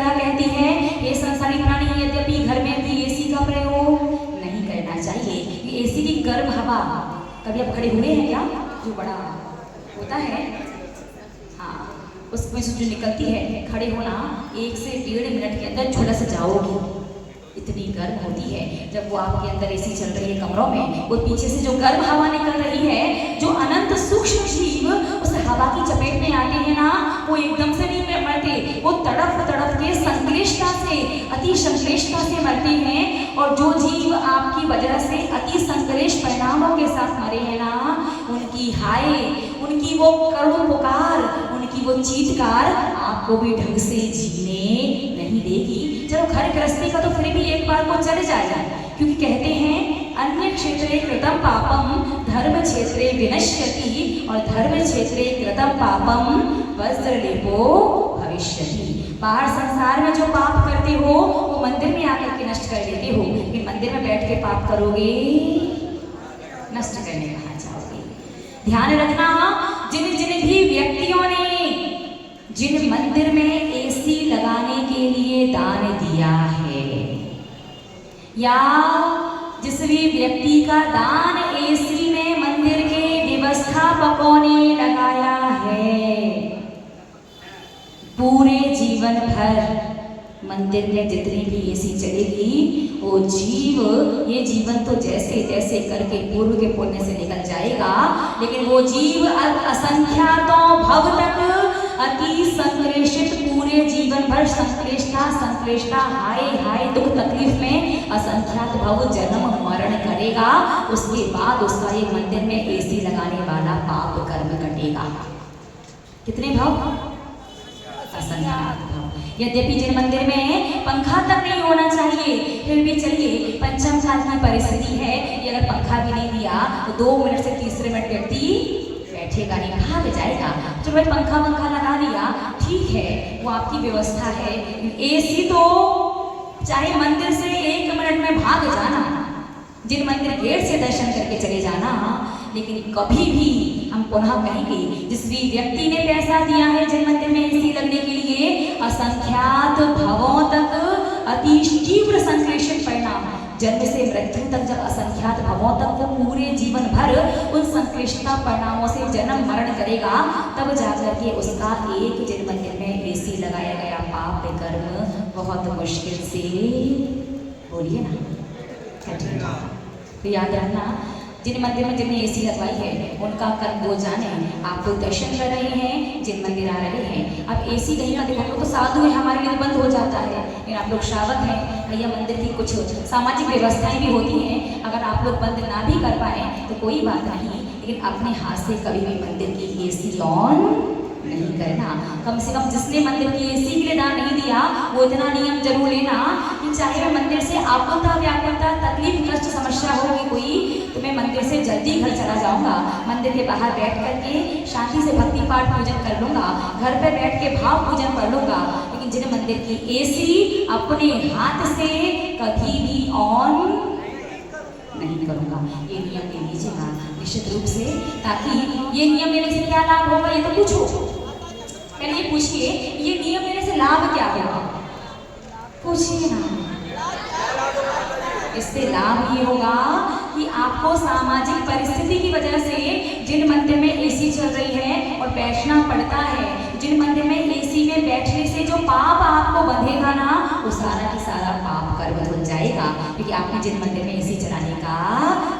तरह कहती है, ये संसारी प्राणी यद्यपि घर में भी एसी का प्रयोग नहीं करना चाहिए। ये एसी की गर्म हवा, कभी आप खड़े हुए हैं क्या? जो बड़ा होता है, हाँ, उसमें से जो निकलती है, खड़े होना 1 से 1.5 मिनट के अंदर झुलस जाओगी, इतनी गर्म होती है। जब वो आपके अंदर एसी चल रही है कमरों में, वो पीछे से जो गर्म हवा निकल रही है, जो अनंत सूक्ष्म जीव उस हवा की चपेट में आते हैं ना, वो एकदम से नहीं मरते, वो तड़प तड़प के संश्लेषता से, अति संश्लेषता से मरते हैं। और जो जीव आपकी वजह से अति संश्लेष परिणामों के साथ मरे हैं ना, उनकी हाय, उनकी वो करुण पुकार, उनकी वो चीत्कार आपको भी ढंग से जीने नहीं देगी। चलो घर गृहस्थी का तो फिर भी एक बार को चले जाएगा, क्योंकि कहते हैं अन्य क्षेत्रे कृतम पापम धर्म क्षेत्रे विनश्यति, और धर्म क्षेत्रे कृतम पापम वज्रलेपो भविष्यति। बाहर संसार में जो पाप करते हो वो मंदिर में आकर के नष्ट कर देते हो, लेकिन मंदिर में बैठ के पाप करोगे, नष्ट करने कहाँ जाओगे। ध्यान रखना, जिन जिन भी व्यक्तियों ने जिन मंदिर में एसी लगाने के लिए दान दिया है, या जिस भी व्यक्ति का दान एसी में मंदिर के व्यवस्थापकों ने लगाया है, पूरे जीवन भर मंदिर में जितनी भी एसी चलेगी, वो जीव, ये जीवन तो जैसे जैसे करके पूर्व के पुण्य से निकल जाएगा, लेकिन वो जीव असंख्यातों भव तक अति संक्लेशित, पूरे जीवन भर संक्लेष्टा हाय हाय दुख तकलीफ में असंख्यात भव जन्म मरण करेगा। उसके बाद उसका एक मंदिर में एसी लगाने वाला पाप कर्म कटेगा। कितने भव? असंख्यात भव। यद्यपि जिन मंदिर में पंखा तक नहीं होना चाहिए, फिर भी चलिए, पंचम काल की परिस्थिति है, ये अगर पंखा भी नहीं दिया तो 2 मिनट से तीसरे मिनट व्यक्ति बैठेगा नहीं, भाग जाएगा। तो भाई पंखा लगा लिया, ठीक है, वो आपकी व्यवस्था है। एसी तो चाहे मंदिर से 1 मिनट में भाग जाना, जिन मंदिर गेट से दर्शन करके चले जाना, लेकिन कभी भी हम पुनः कहेंगे, जिस भी व्यक्ति ने पैसा दिया है जिन मंदिर में एसी लगने के लिए, असंख्यात भवों तक अति तीव्र संश्लेषण परिणाम, जन्म से मृत्यु तक, जब असंख्यात भवों तक वो पूरे जीवन भर उन संश्लेषता परिणामों से जन्म मरण करेगा, तब जाकर के उसका एक जिन मंदिर में एसी लगाया गया पाप कर्म बहुत मुश्किल से, बोलिए ना, तो याद रखना, जिन मंदिर में जिनने एसी लगवाई है उनका कर्म वो जाने। आप लोग दर्शन कर रहे हैं, जिन मंदिर आ रहे हैं, अब एसी कहीं का देखो तो साधु है, हमारे लिए बंद हो जाता है, लेकिन आप लोग श्रावक हैं, भैया मंदिर की कुछ सामाजिक व्यवस्थाएं भी होती हैं, अगर आप लोग बंद ना भी कर पाए तो कोई बात नहीं, लेकिन अपने हाथ से कभी भी मंदिर की एसी ऑन नहीं करना। कम से कम जिसने मंदिर की एसी के लिए दान नहीं दिया, वो इतना नियम जरूर लेना कि चाहे मैं मंदिर से आकुलता व्याकुलता तकलीफ कष्ट समस्या होगी कोई, तो मैं मंदिर से जल्दी घर चला जाऊंगा, मंदिर के बाहर बैठ करके शांति से भक्ति पाठ पूजन कर लूंगा, घर पे बैठ के भाव पूजन कर लूंगा, लेकिन जिन मंदिर की एसी अपने हाथ से कभी भी ऑन नहीं करूंगा। ये नियम ले लीजिएगा निश्चित रूप से, ताकि ये नियम लेने से क्या लाभ होगा ये तो पूछो, पहले ये पूछिए, ये नियम लेने से लाभ क्या होगा, पूछिए ना। इससे लाभ ये होगा कि आपको सामाजिक परिस्थिति की वजह से जिन मंदिर में एसी चल रही है और बैठना पड़ता है, जिन मंदिर में एसी में बैठने से जो पाप आपको बंधेगा ना, वो सारा की सारा पाप कर्म धुल जाएगा, क्योंकि आपने जिन मंदिर में एसी चलाने का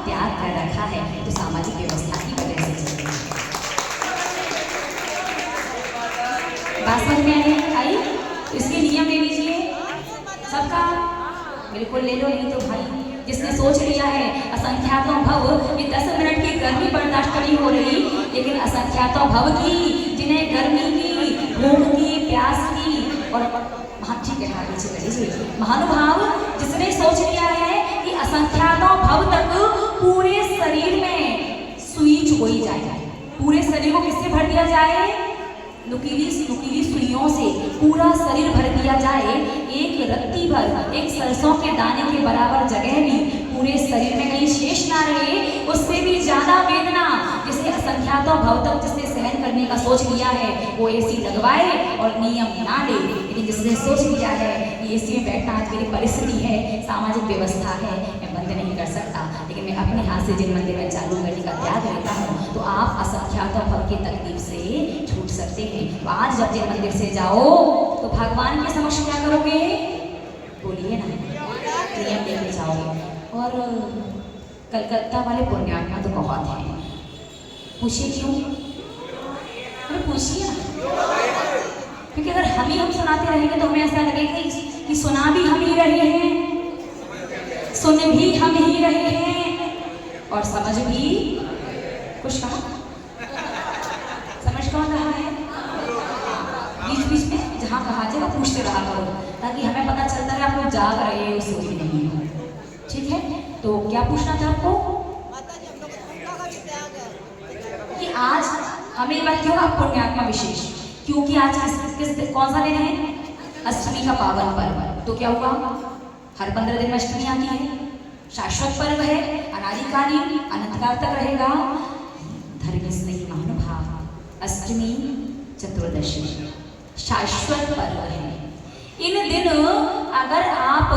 त्याग कर रखा है, तो सामाजिक व्यवस्था की वजह से चल रही है। बात समझ में आई? इसके नियम ले लीजिए सबका, बिल्कुल ले लो, नहीं तो भाई जिसने सोच लिया है असंख्यातों भव, ये 10 मिनट की गर्मी बर्दाश्त नहीं हो रही, लेकिन असंख्यातों भव की, जिन्हें गर्मी की, भूख की, प्यास की, और ठीक है हाँ पीछे कर लीजिए, महानुभाव जिसने सोच लिया है कि असंख्यातों भव तक पूरे शरीर में सुई चुकोई जाए, पूरे शरीर को किससे भर दिया जाए, नुकीली सुइयों से पूरा शरीर भर दिया जाए, एक रत्ती भर, एक सरसों के दाने के बराबर जगह भी पूरे शरीर में कहीं शेष ना रहे, उससे भी ज्यादा वेदना जिसे असंख्यातों भवतों जिसने सहन करने का सोच लिया है, वो एसी लगवाए और नियम ना ले, लेकिन जिसने सोच लिया है कि एसी में बैठना आज मेरी परिस्थिति है, सामाजिक व्यवस्था है, मैं बंद नहीं कर सकता, लेकिन मैं अपने हाथ से जिन मंदिर में चालू करने का त्याग लेता हूँ, तो आप असंख्यात फल की तकलीफ से छूट सकते हैं। तो आज जब जिन मंदिर से जाओ तो भगवान के समक्ष क्या करोगे? बोलिए ना, नियम लेके जाओगे। और कलकत्ता वाले पुण्यात्मा तो बहुत हैं, पूछिए क्यों? अरे पूछिए ना, क्योंकि अगर हम सुनाते रहेंगे तो हमें ऐसा लगेगा कि सुना भी हम ही रहे हैं, सुन भी हम ही रहे हैं और समझ भी कुछ कहा। समझ कौन रहा है? बीच बीच में जहाँ कहा जाए पूछते रहा करो, ताकि हमें पता चलता है आप लोग जाग रहे हो, सोच नहीं हो। ठीक है, तो क्या पूछना था आपको कि आज हमें ये बात क्यों पुण्यात्मा विशेष, क्योंकि आज कौन सा दिन है? अष्टमी का पावन पर्व। तो क्या हुआ? हर 15 दिन में अष्टमी आती है, शाश्वत पर्व है, अनादिकालीन अनंतकाल तक रहेगा। धर्म स्नेही महानुभाव, अष्टमी चतुर्दशी शाश्वत पर्व है। इन दिन अगर आप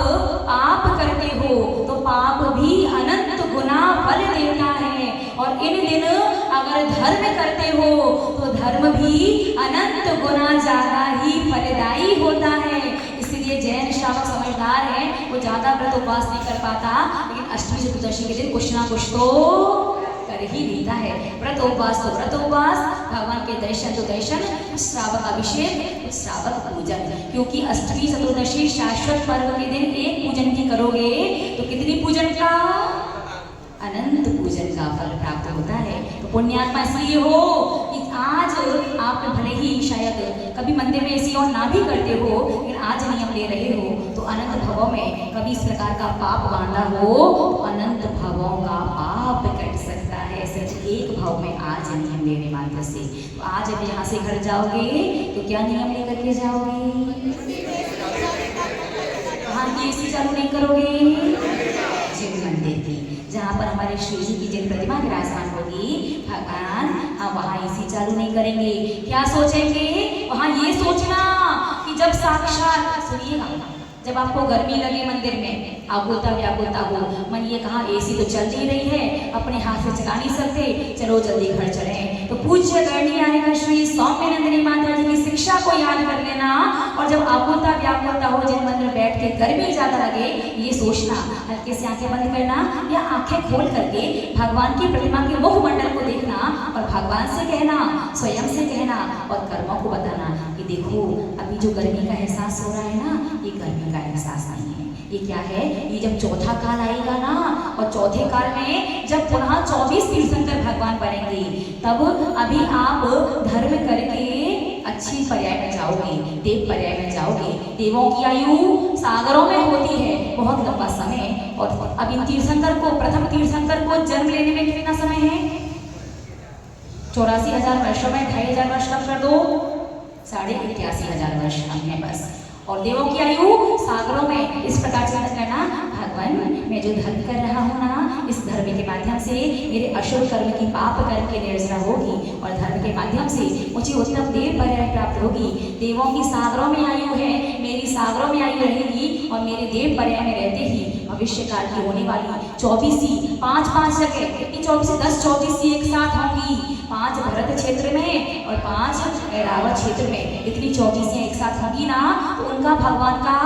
करते हो तो पाप भी अनंत गुना फल देता है, और इन दिन अगर धर्म करते हो तो धर्म भी अनंत गुना ज्यादा ही फलदायी होता है। इसलिए जैन श्रावक समझदार है, वो ज्यादा व्रत उपवास नहीं कर पाता, लेकिन अष्टमी चतुर्दशी के दिन कुछ ना कुछ तो कर ही देता है। व्रत उपवास तो व्रत उपवास, भगवान के दर्शन तो दर्शन, श्रावक अभिषेक, श्रावक पूजन। क्योंकि अष्टमी चतुर्दशी शाश्वत पर्व के दिन एक पूजन भी करोगे तो कितनी पूजन का? अनंत पूजन का फल प्राप्त होता है। तो पुण्यात्मा इसलिए हो कि आज आप भले ही शायद कभी मंदिर में ऐसी और ना भी करते हो, लेकिन आज नियम ले रहे हो तो अनंत भवों में कभी इस प्रकार का पाप बांधा हो तो अनंत भवों का पाप कट सकता है, सिर्फ एक भाव में आज नियम लेने मात्र से। तो आज जब यहाँ से घर जाओगे तो क्या नियम लेकर के जाओगे? हाँ, ये इसी चालू नहीं करोगे, जिन मंदिर की जहाँ पर हमारे शिव जी की जिन प्रतिमा विराजमान होगी भगवान, हम वहाँ इसी चालू नहीं करेंगे। क्या सोचेंगे? वहाँ ये सोचना कि जब साक्षात, सुनिएगा, जब आपको गर्मी लगे मंदिर में, आकुलता व्याकुलता हो, मन ये कहा एसी तो चल नहीं रही है, अपने हाथ से चला नहीं सकते, चलो जल्दी घर चलें, तो पूज्य गणनीय आर्य श्री सौम्यनंदिनी माता जी की शिक्षा को याद कर लेना। और जब आकुलता व्याकुलता हो, जिन मंदिर में बैठ के गर्मी ज्यादा लगे, ये सोचना, हल्के से आंखें बंद करना या आंखें खोल करके भगवान की प्रतिमा के मुख मंडल को देखना और भगवान से कहना, स्वयं से कहना और कर्मों को बताना कि देखो अभी जो गर्मी का एहसास हो रहा है ना, ये गर्मी का एहसास नहीं है, ये क्या है? ये जब चौथा काल आएगा ना, और चौथे काल में जब पुनः 24 तीर्थंकर भगवान बनेंगे, तब अभी आप धर्म करके अच्छी पर्याय में जाओगे, देव पर्याय में जाओगे। देवों की आयु सागरों में होती है, बहुत लंबा समय। और अब इन तीर्थंकर को, प्रथम तीर्थंकर को जन्म लेने में कितना समय है? 84,000 वर्षों में 2,500 वर्ष कम कर दो, 81,500 वर्ष कम है बस। और देवों की आयु सागरों में। इस प्रकार चिंतन करना, भगवान मैं जो धर्म कर रहा हूँ ना, इस धर्म के माध्यम से मेरे अशुभ कर्म की पाप कर्म की निर्जरा होगी, और धर्म के माध्यम से मुझे उत्तम देव पर्याय प्राप्त होगी। देवों की सागरों में आयु है, मेरी सागरों में आयु रहेगी, और मेरे देव पर्याय में रहते ही भविष्य काल की होने वाली 24 5 जगह, कितनी 24, 10 24 एक साथ होंगी, 5 भरत क्षेत्र में और 5 ऐरावत क्षेत्र में, इतनी 24 एक साथ होंगी ना, तो उनका भगवान का